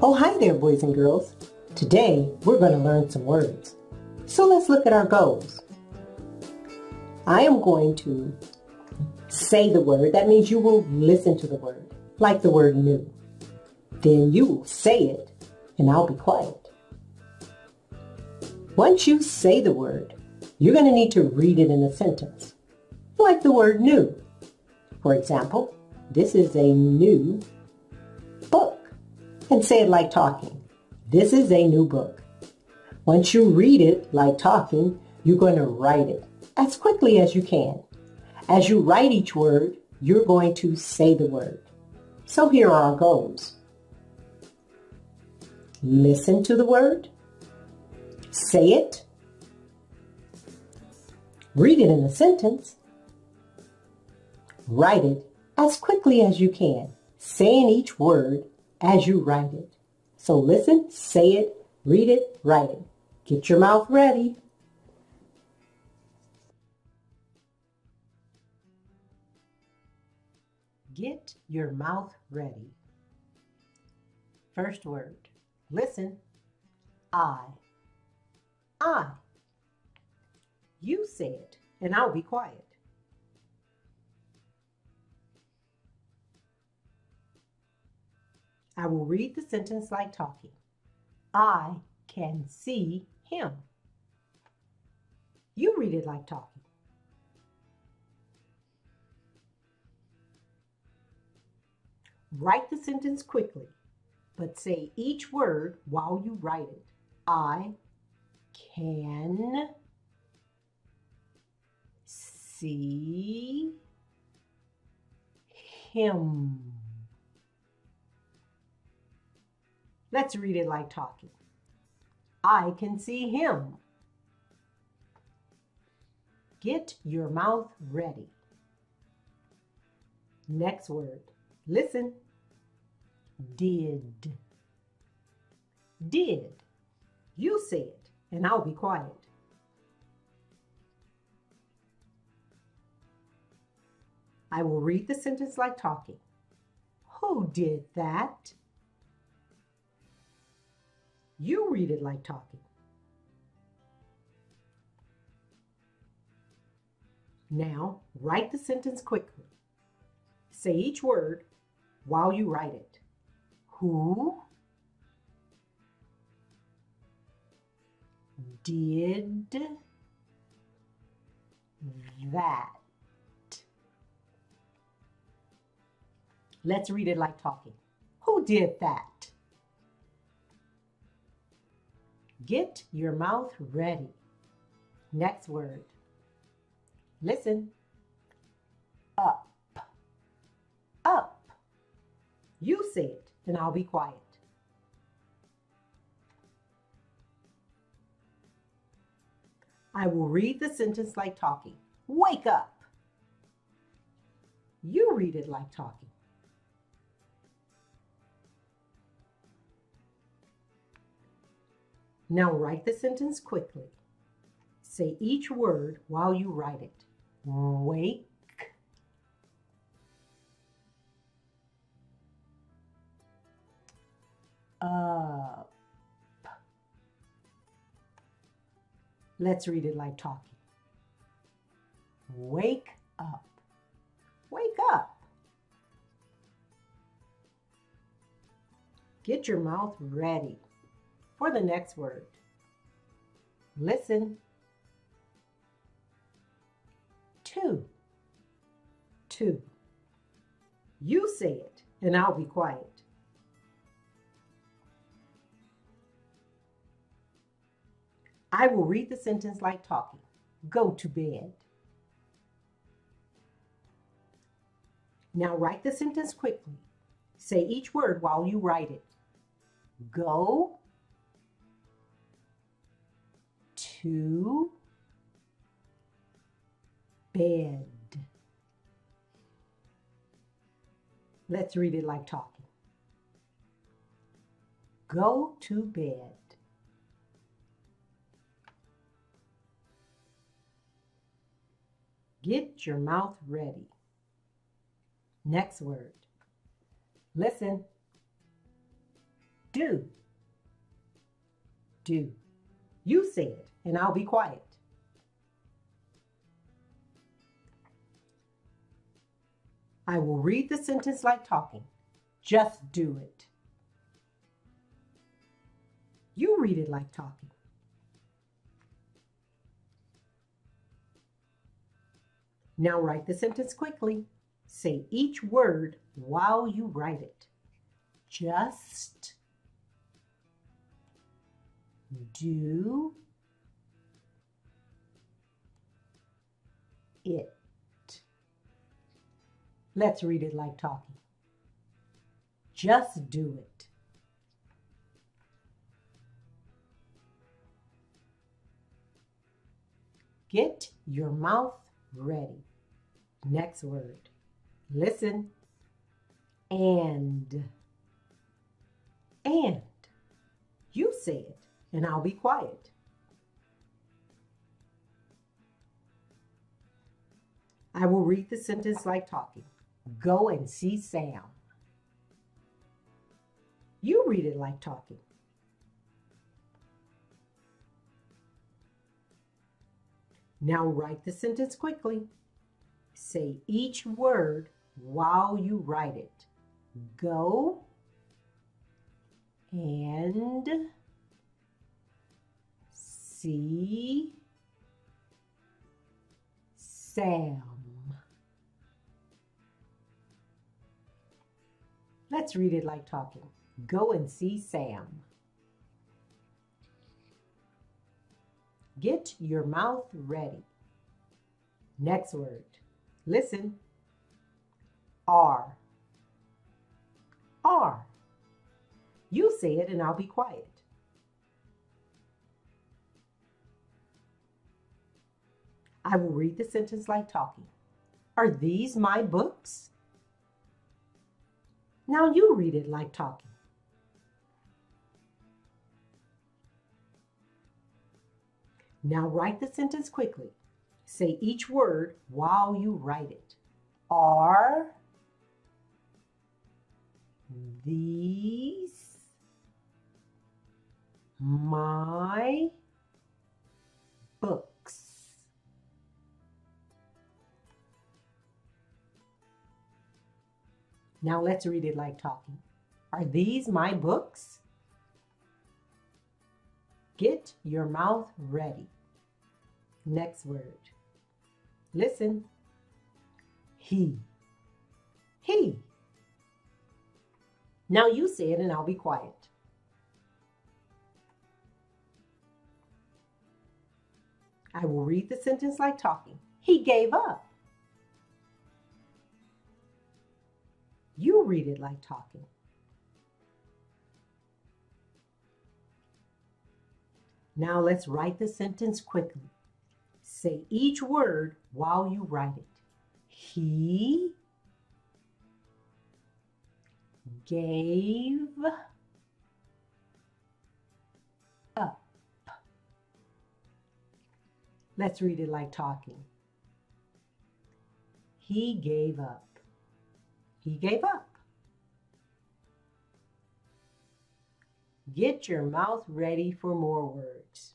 Oh, hi there, boys and girls. Today, we're going to learn some words. So let's look at our goals. I am going to say the word. That means you will listen to the word, like the word new. Then you will say it, and I'll be quiet. Once you say the word, you're going to need to read it in a sentence, like the word new. For example, this is a new book. And say it like talking. This is a new book. Once you read it like talking, you're going to write it as quickly as you can. As you write each word, you're going to say the word. So here are our goals. Listen to the word. Say it. Read it in a sentence. Write it as quickly as you can, saying each word as you write it. So listen, say it, read it, write it. Get your mouth ready. Get your mouth ready. First word, listen. I. You say it, and I'll be quiet. I will read the sentence like talking. I can see him. You read it like talking. Write the sentence quickly, but say each word while you write it. I can see him. Let's read it like talking. I can see him. Get your mouth ready. Next word. Listen. Did. Did. You say it, and I'll be quiet. I will read the sentence like talking. Who did that? You read it like talking. Now, write the sentence quickly. Say each word while you write it. Who did that? Let's read it like talking. Who did that? Get your mouth ready. Next word. Listen. Up. Up. You say it, and I'll be quiet. I will read the sentence like talking. Wake up. You read it like talking. Now write the sentence quickly. Say each word while you write it. Wake up. Let's read it like talking. Wake up. Wake up. Get your mouth ready for the next word. Listen. Two. Two. You say it, and I'll be quiet. I will read the sentence like talking. Go to bed. Now write the sentence quickly. Say each word while you write it. Go to bed. Let's read it like talking. Go to bed. Get your mouth ready. Next word. Listen. Do. Do. You say it, and I'll be quiet. I will read the sentence like talking. Just do it. You read it like talking. Now write the sentence quickly. Say each word while you write it. Just do it. Let's read it like talking. Just do it. Get your mouth ready. Next word. Listen. And. You say it, and I'll be quiet. I will read the sentence like talking. Go and see Sam. You read it like talking. Now write the sentence quickly. Say each word while you write it. Go and see Sam. Let's read it like talking. Go and see Sam. Get your mouth ready. Next word. Listen. Are. Are. You say it and I'll be quiet. I will read the sentence like talking. Are these my books? Now you read it like talking. Now write the sentence quickly. Say each word while you write it. Are these my books? Now let's read it like talking. Are these my books? Get your mouth ready. Next word. Listen. He. He. Now you say it and I'll be quiet. I will read the sentence like talking. He gave up. You read it like talking. Now let's write the sentence quickly. Say each word while you write it. He gave up. Let's read it like talking. He gave up. He gave up. Get your mouth ready for more words.